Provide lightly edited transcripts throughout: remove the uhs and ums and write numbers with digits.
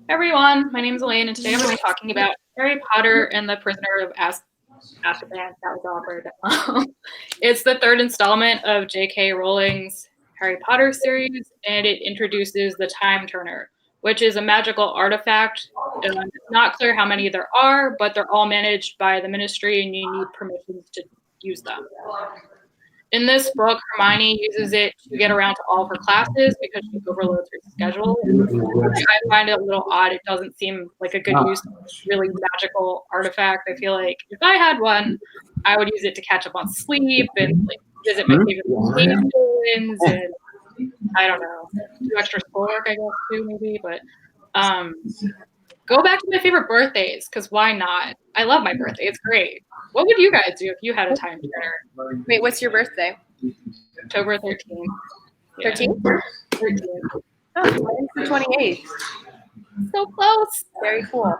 Everyone, my name is Elaine, and today I'm going to be talking about Harry Potter and the Prisoner of Azkaban. That was awkward. It's the third installment of J.K. Rowling's Harry Potter series, and it introduces the Time Turner, which is a magical artifact. It's not clear how many there are, but they're all managed by the Ministry, and you need permissions to use them. In this book, Hermione uses it to get around to all of her classes because she overloads her schedule. I find it a little odd. It doesn't seem like a good use of this really magical artifact. I feel like if I had one, I would use it to catch up on sleep and like visit my favorite locations and I don't know, do extra schoolwork, I guess too, maybe. But go back to my favorite birthdays because why not? I love my birthday. It's great. What would you guys do if you had a time turner? Wait, what's your birthday? October 13th. 13th? 13th. Oh, mine's the 28th. So close. Very cool.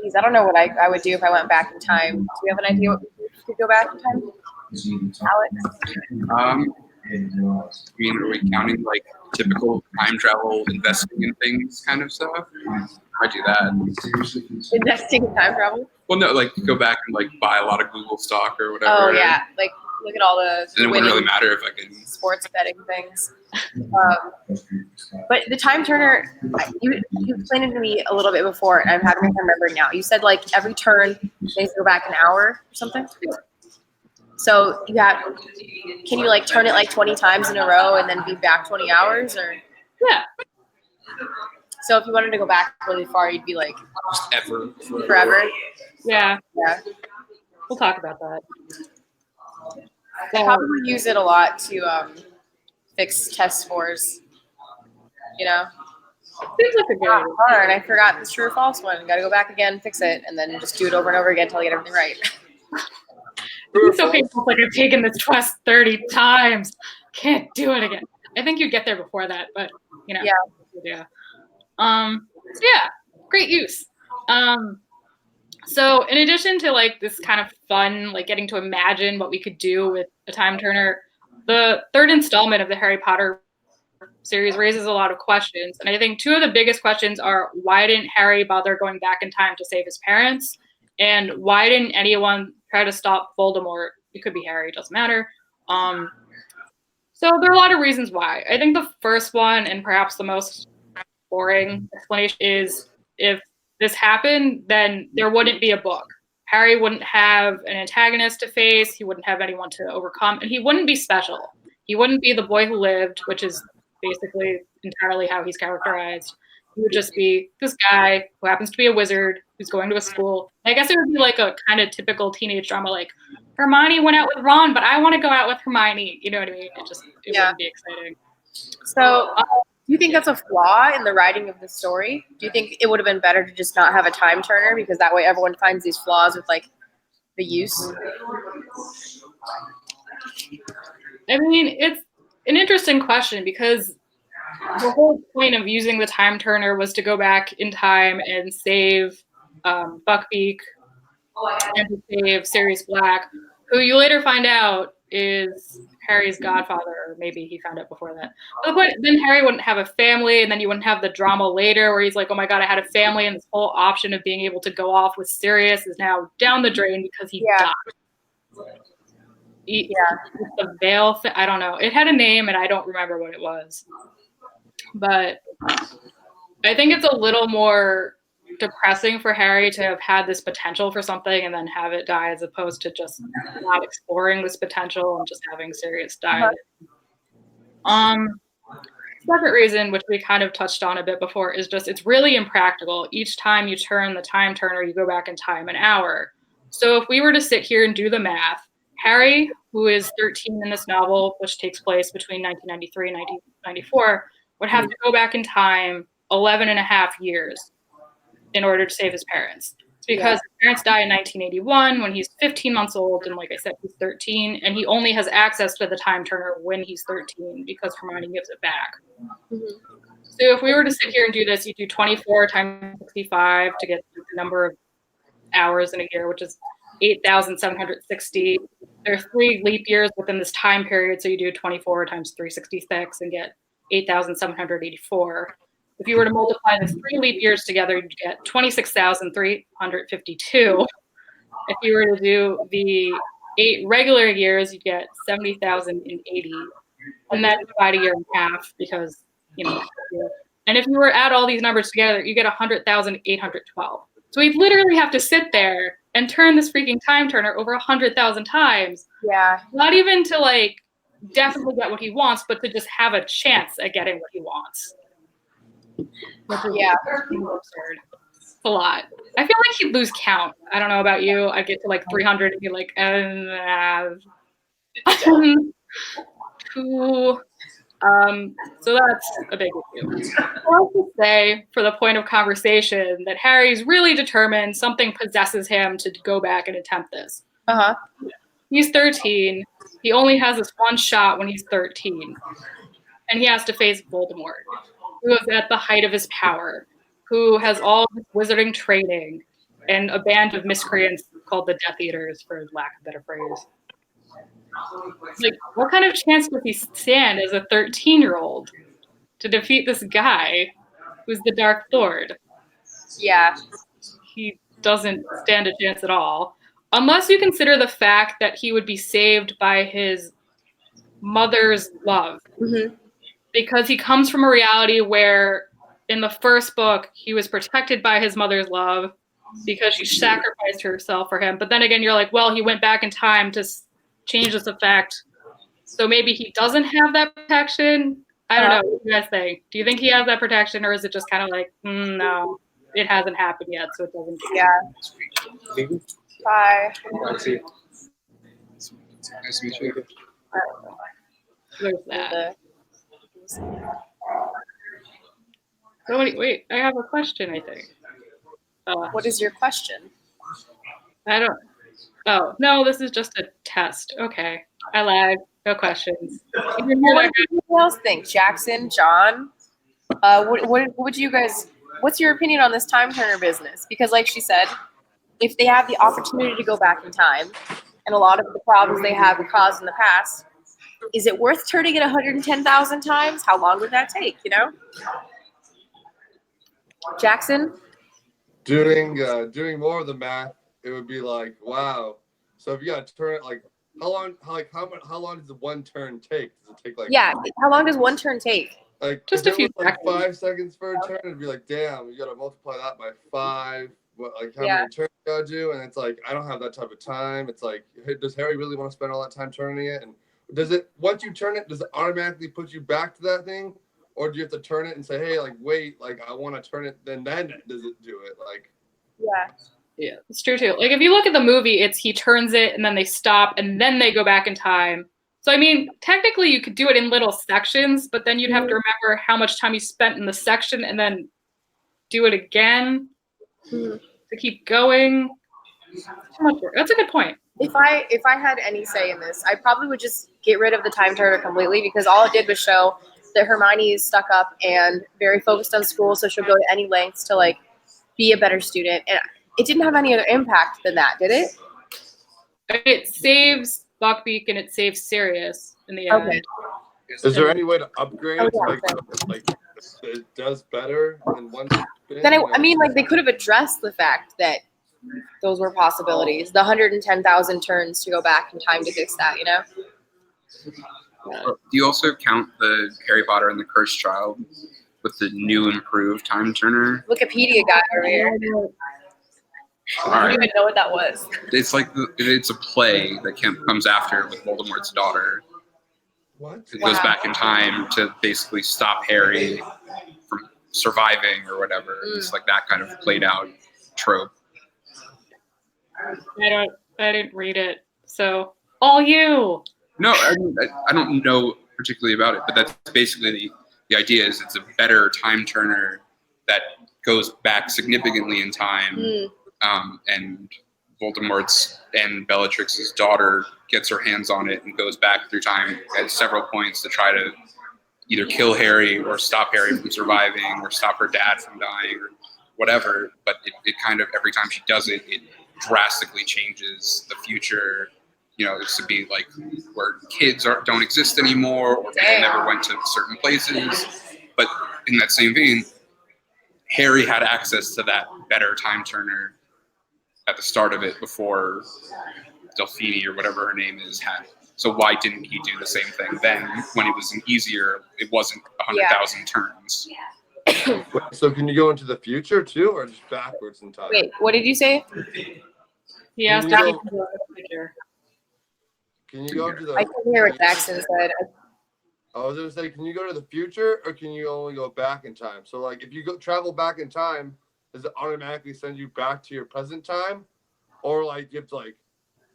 Geez, I don't know what I would do if I went back in time. Do you have an idea what we could go back in time? Alex? I mean, are we counting like typical time travel investing in things kind of stuff? I do that. Investing in time travel? Well, no, like go back and like buy a lot of Google stock or whatever. Oh yeah, like look at all the. And it wouldn't really matter if I could. Sports betting things. But the time turner, you explained it to me a little bit before, and I'm having to remember now. You said like every turn they go back an hour or something. So can you like turn it like 20 times in a row and then be back 20 hours or? Yeah. So if you wanted to go back really far, you'd be like Just forever. Yeah. Yeah. We'll talk about that. I probably use it a lot to fix test scores. You know? Seems like a good idea. Darn, I forgot the true or false one. Got to go back again, fix it, and then just do it over and over again until I get everything right. It's so painful. Like I've taken this test 30 times. Can't do it again. I think you'd get there before that, but you know. Yeah. So yeah, great use. So in addition to like this kind of fun, like getting to imagine what we could do with a time turner, the third installment of the Harry Potter series raises a lot of questions. And I think two of the biggest questions are why didn't Harry bother going back in time to save his parents? And why didn't anyone try to stop Voldemort? It could be Harry, it doesn't matter. So there are a lot of reasons why. I think the first one, and perhaps the most boring explanation, is if this happened, then there wouldn't be a book. Harry wouldn't have an antagonist to face, he wouldn't have anyone to overcome, and he wouldn't be special. He wouldn't be the boy who lived, which is basically entirely how he's characterized. He would just be this guy who happens to be a wizard who's going to a school. I guess it would be like a kind of typical teenage drama, like Hermione went out with Ron, but I want to go out with Hermione. You know what I mean? It wouldn't be exciting. So, do you think that's a flaw in the writing of the story? Do you think it would have been better to just not have a time turner because that way everyone finds these flaws with like the use? I mean, it's an interesting question because the whole point of using the time turner was to go back in time and save Buckbeak and to save Sirius Black, who you later find out is Harry's godfather, or maybe he found out before that. But the point, then Harry wouldn't have a family, and then you wouldn't have the drama later where he's like, oh my god, I had a family, and this whole option of being able to go off with Sirius is now down the drain because he died. The veil thing, I don't know. It had a name, and I don't remember what it was. But I think it's a little more depressing for Harry to have had this potential for something and then have it die as opposed to just not exploring this potential and just having Sirius die. Second reason, which we kind of touched on a bit before, is just it's really impractical. Each time you turn the time turner, you go back in time an hour. So if we were to sit here and do the math, Harry, who is 13 in this novel, which takes place between 1993 and 1994, would have to go back in time 11 and a half years in order to save his parents. It's because his parents die in 1981 when he's 15 months old, and like I said, he's 13, and he only has access to the time turner when he's 13 because Hermione gives it back. Mm-hmm. So if we were to sit here and do this, you do 24 times 65 to get the number of hours in a year, which is 8,760. There are 3 leap years within this time period, so you do 24 times 366 and get 8,784. If you were to multiply the 3 leap years together, you'd get 26,352. If you were to do the 8 regular years, you'd get 70,080. And then divide a year in half because, and if you were to add all these numbers together, you get 100,812. So we literally have to sit there and turn this freaking time turner over 100,000 times. Yeah. Not even to like definitely get what he wants, but to just have a chance at getting what he wants. Yeah. Absurd. It's a lot. I feel like he'd lose count. I don't know about you. I'd get to like 300 and be like, two. So that's a big issue. I'll also say, for the point of conversation, that Harry's really determined something possesses him to go back and attempt this. Uh-huh. He's 13. He only has this one shot when he's 13. And he has to face Voldemort, who is at the height of his power, who has all this wizarding training, and a band of miscreants called the Death Eaters, for lack of a better phrase. Like, what kind of chance does he stand as a 13-year-old to defeat this guy who's the Dark Lord? Yeah. He doesn't stand a chance at all. Unless you consider the fact that he would be saved by his mother's love. Mm-hmm. Because he comes from a reality where in the first book, he was protected by his mother's love because she sacrificed herself for him. But then again, you're like, well, he went back in time to change this effect. So maybe he doesn't have that protection. I don't know. What do you guys think? Do you think he has that protection, or is it just kind of like, no, it hasn't happened yet, so it doesn't? Yeah. Bye. Nice to meet you. There's that. Oh, wait, I have a question, I think. What is your question? I don't. Oh, no, this is just a test. Okay. I lied. No questions. What do you else think? Jackson, John? What would you guys, what's your opinion on this time turner business? Because like she said, if they have the opportunity to go back in time, and a lot of the problems they have caused in the past, is it worth turning it 110,000 times? How long would that take, Jackson? Doing more of the math, it would be like, wow. So if you gotta turn it, like, how long does the one turn take? Does it take like? Yeah. How long does one turn take? Like just a few like seconds. 5 seconds for a turn, it'd be like, damn, you gotta multiply that by 5. What, like how many turns you gotta do? And it's like, I don't have that type of time. It's like, hey, does Harry really want to spend all that time turning it? And does it, once you turn it, does it automatically put you back to that thing? Or do you have to turn it and say, hey, like, wait, like, I want to turn it, then does it do it? Like, yeah, it's true too. Like, if you look at the movie, it's he turns it and then they stop and then they go back in time. So, I mean, technically you could do it in little sections, but then you'd have to remember how much time you spent in the section and then do it again to keep going. Too much work. That's a good point. If I had any say in this, I probably would just get rid of the time turner completely, because all it did was show that Hermione is stuck up and very focused on school, so she'll go to any lengths to like be a better student. And it didn't have any other impact than that, did it? It saves Buckbeak and it saves Sirius in the end. Okay. is there any way to upgrade it to yeah, make like it does better than one spin? Then I mean, like, they could have addressed the fact that those were possibilities. The 110,000 turns to go back in time to fix that, Do you also count the Harry Potter and the Cursed Child with the new improved time turner? Wikipedia guy over here. I don't even know what that was. It's like it's a play that comes after with Voldemort's daughter. What? It goes back in time to basically stop Harry from surviving or whatever. It's like that kind of played out trope. I didn't read it, so all you. No, I don't know particularly about it, but that's basically the idea. Is it's a better time turner that goes back significantly in time, and Voldemort's and Bellatrix's daughter gets her hands on it and goes back through time at several points to try to either kill Harry or stop Harry from surviving or stop her dad from dying or whatever. But it kind of, every time she does it, it drastically changes the future. This would be like where kids don't exist anymore, or people never went to certain places. But in that same vein, Harry had access to that better time turner at the start of it before Delphine or whatever her name is had. So why didn't he do the same thing then when it was it wasn't 100,000 turns? So can you go into the future too, or just backwards in time? Wait, what did you say? He asked if he can go to the future. Can you go to the? I couldn't hear what Jackson said. I was gonna say, can you go to the future, or can you only go back in time? So, like, if you travel back in time, does it automatically send you back to your present time, or like you have to like?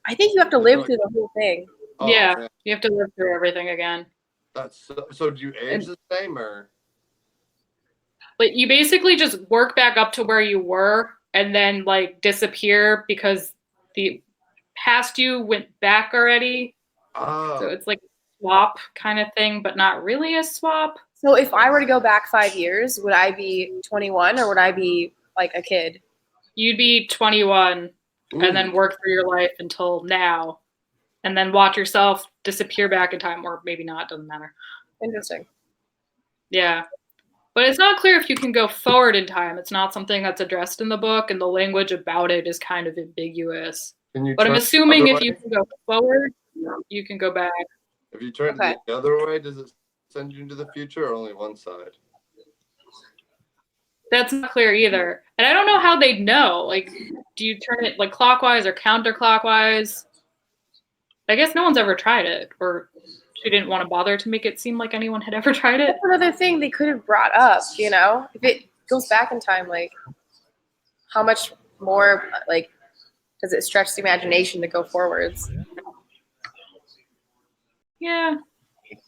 I think you have to live through the whole thing. Oh, Yeah, man. you have to live through everything again. That's so. Do you age the same, or? But you basically just work back up to where you were and then like disappear because the past you went back already. So it's like a swap kind of thing, but not really a swap. So if I were to go back 5 years, would I be 21 or would I be like a kid? You'd be 21 and then work through your life until now and then watch yourself disappear back in time, or maybe not, doesn't matter. Interesting. Yeah. But it's not clear if you can go forward in time. It's not something that's addressed in the book, and the language about it is kind of ambiguous. But I'm assuming if you can go forward, you can go back. If you turn it the other way, does it send you into the future, or only one side? That's not clear either. And I don't know how they'd know. Like, do you turn it like clockwise or counterclockwise? I guess no one's ever tried it, or she didn't want to bother to make it seem like anyone had ever tried it. That's another thing they could have brought up, if it goes back in time, like how much more like does it stretch the imagination to go forwards? Yeah.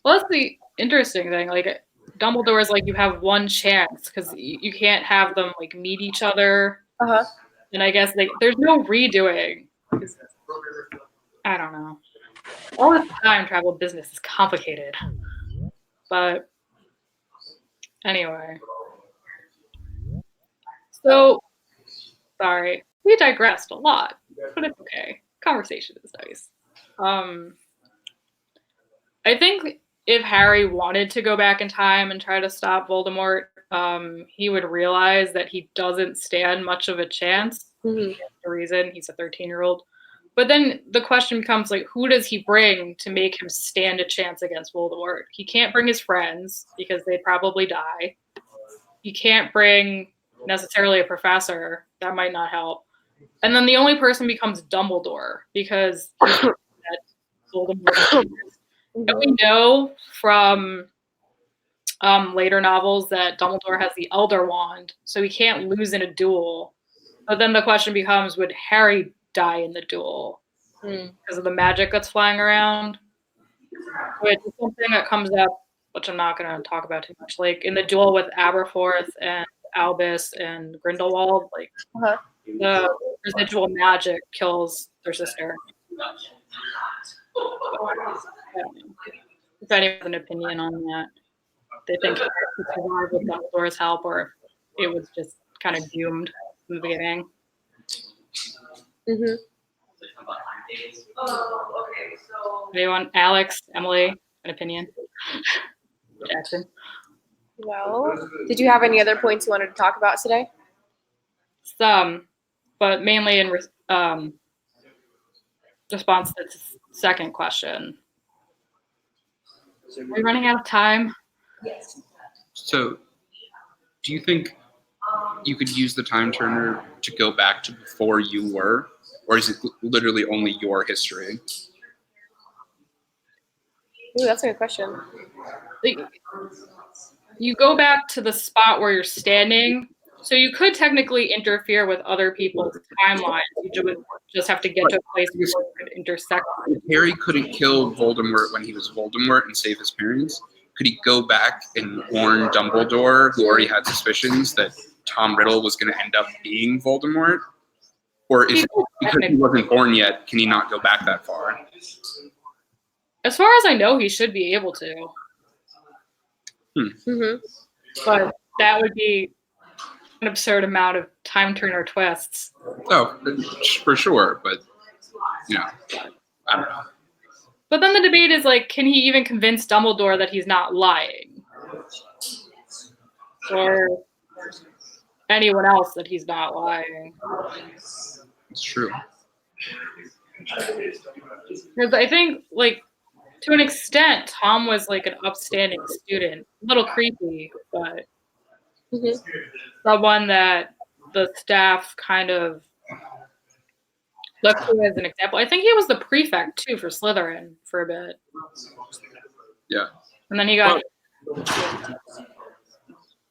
Well, that's the interesting thing. Like, Dumbledore's like, you have one chance because you can't have them like meet each other. And I guess there's no redoing. I don't know. All the time travel business is complicated. But anyway. So, sorry. We digressed a lot, but it's okay. Conversation is nice. I think if Harry wanted to go back in time and try to stop Voldemort, he would realize that he doesn't stand much of a chance. Mm-hmm. The reason he's a 13-year-old. But then the question becomes, like, who does he bring to make him stand a chance against Voldemort? He can't bring his friends because they'd probably die. He can't bring necessarily a professor. That might not help. And then the only person becomes Dumbledore because Voldemort. And we know from later novels that Dumbledore has the Elder Wand, so he can't lose in a duel. But then the question becomes, would Harry die in the duel because of the magic that's flying around? Which is something that comes up, which I'm not going to talk about too much. Like in the duel with Aberforth and Albus and Grindelwald, like the residual magic kills their sister. If anyone has an opinion on that, they think it could survive with Dumbledore's help, or it was just kind of doomed from the beginning. Mm-hmm. Anyone? Alex, Emily, an opinion? Jackson? Well, did you have any other points you wanted to talk about today? Some, but mainly in response to the second question. Are we running out of time? Yes. So, do you think you could use the time turner to go back to before you were, or is it literally only your history? Ooh, that's a good question. Like, you go back to the spot where you're standing, so you could technically interfere with other people's timelines. You would just have to get to a place where you could intersect. If Harry couldn't kill Voldemort when he was Voldemort and save his parents, could he go back and warn Dumbledore, who already had suspicions that Tom Riddle was going to end up being Voldemort? Or is it because he wasn't born yet, can he not go back that far? As far as I know, he should be able to. Mm-hmm. But that would be an absurd amount of time turner twists. Oh, for sure, but you know, I don't know. But then the debate is like, can he even convince Dumbledore that he's not lying? Or anyone else that he's not lying? It's true. Because I think, like, to an extent, Tom was like an upstanding student. A little creepy, but someone that the staff kind of looked to as an example. I think he was the prefect, too, for Slytherin for a bit. Yeah. And then he got...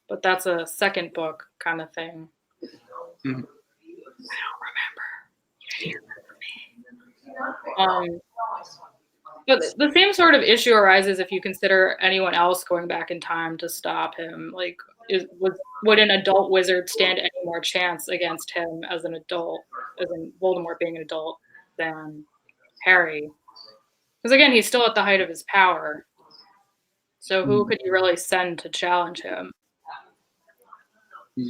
But that's a second book kind of thing. Mhm. I don't remember. But the same sort of issue arises if you consider anyone else going back in time to stop him. Like, would an adult wizard stand any more chance against him as an adult, as in Voldemort being an adult, than Harry? Because again, he's still at the height of his power. So who could you really send to challenge him?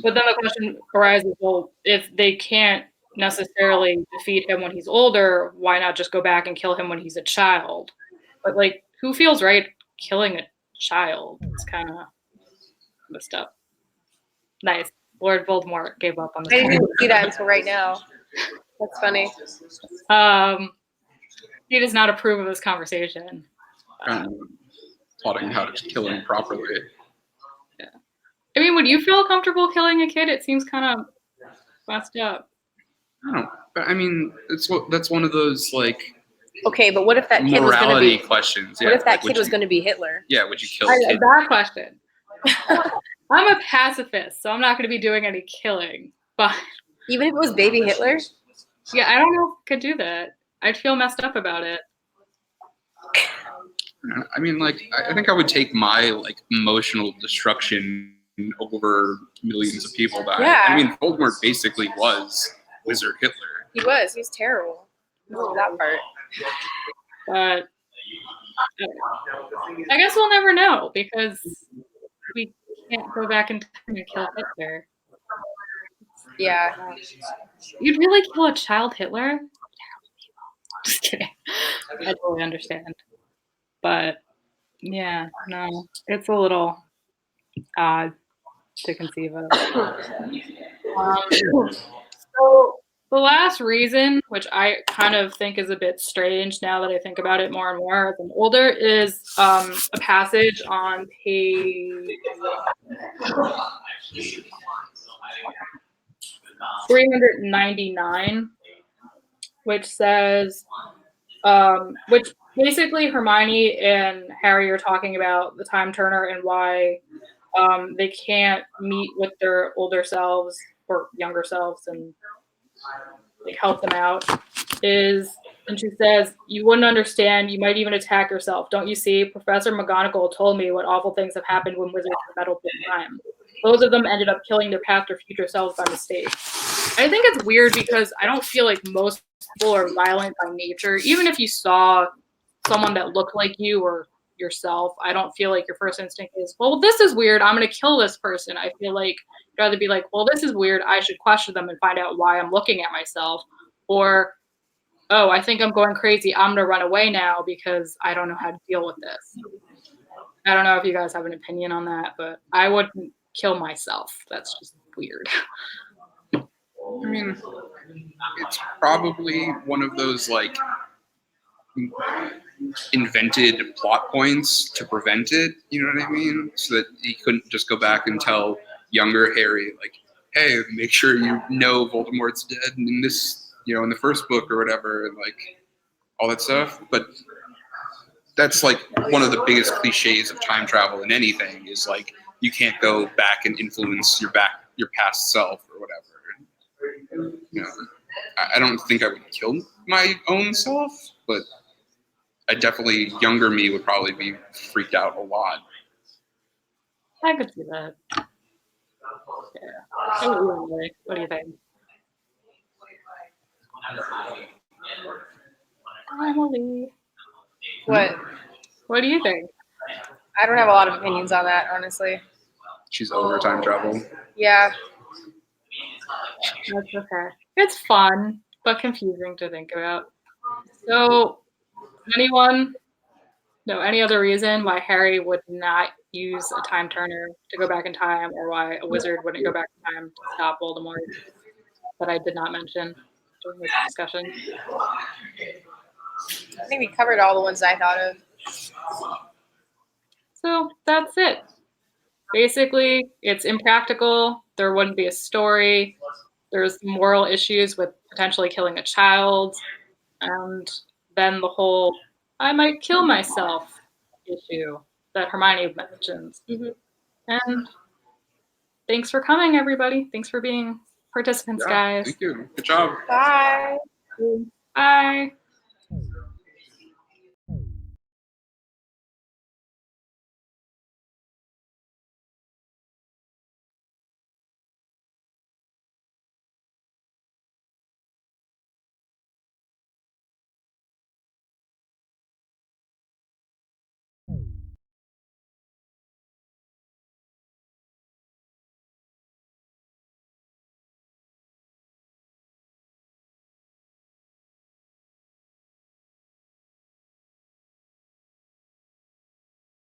But then the question arises, well, if they can't necessarily defeat him when he's older, why not just go back and kill him when he's a child? But, like, who feels right killing a child? It's kind of messed up. Nice. Lord Voldemort gave up on I didn't the even see that until right now. That's funny. He does not approve of this conversation. Plotting how to kill him properly. Yeah. I mean, would you feel comfortable killing a kid? It seems kind of messed up. I don't know. But I mean, that's one of those like Okay, but what if that kid was going to morality be? questions. Yeah, What if that like, kid was going to be Hitler? Yeah, would you kill I a kid? that question. I'm a pacifist, so I'm not going to be doing any killing. But Even if it was baby Hitler? yeah, I don't know if I could do that. I'd feel messed up about it. I mean, like, I think I would take my like emotional destruction over millions of people dying. Yeah. I mean, Voldemort basically was Wizard Hitler. He was. He was terrible. I love that part. But I guess we'll never know because we can't go back in time and kill Hitler. Yeah. You'd really kill a child Hitler? Just kidding. I totally understand. But yeah, no, it's a little odd to conceive of. So the last reason, which I kind of think is a bit strange now that I think about it more and more as I'm older, is a passage on page 399, which says, which basically Hermione and Harry are talking about the time turner and why they can't meet with their older selves or younger selves and like help them out. And she says, "You wouldn't understand. You might even attack yourself. Don't you see? Professor McGonagall told me what awful things have happened when wizards have meddled with time. Those of them ended up killing their past or future selves by mistake." I think it's weird because I don't feel like most people are violent by nature. Even if you saw someone that looked like you or yourself, I don't feel like your first instinct is, well, this is weird, I'm going to kill this person. I feel like you'd rather be like, well, this is weird, I should question them and find out why I'm looking at myself. Or, oh, I think I'm going crazy, I'm going to run away now because I don't know how to deal with this. I don't know if you guys have an opinion on that, but I wouldn't kill myself. That's just weird. I mean, it's probably one of those like invented plot points to prevent it. You know what I mean? So that he couldn't just go back and tell younger Harry, like, "Hey, make sure you know Voldemort's dead in this, you know, in the first book or whatever," and like all that stuff. But that's like one of the biggest cliches of time travel in anything is like you can't go back and influence your past self or whatever. You know, I don't think I would kill my own self, but I definitely, younger me would probably be freaked out a lot. I could see that. Yeah. What do you think? Emily. What do you think? I don't have a lot of opinions on that, honestly. She's over time travel. Yeah. That's okay. It's fun, but confusing to think about. So, anyone know any other reason why Harry would not use a time turner to go back in time, or why a wizard wouldn't go back in time to stop Voldemort that I did not mention during this discussion? I think we covered all the ones I thought of. So that's it. Basically, it's impractical. There wouldn't be a story. There's moral issues with potentially killing a child. And then the whole I might kill myself issue that Hermione mentions. Mhm. And thanks for coming, everybody. Thanks for being participants, Yeah, guys. thank you. Good job. Bye. Bye.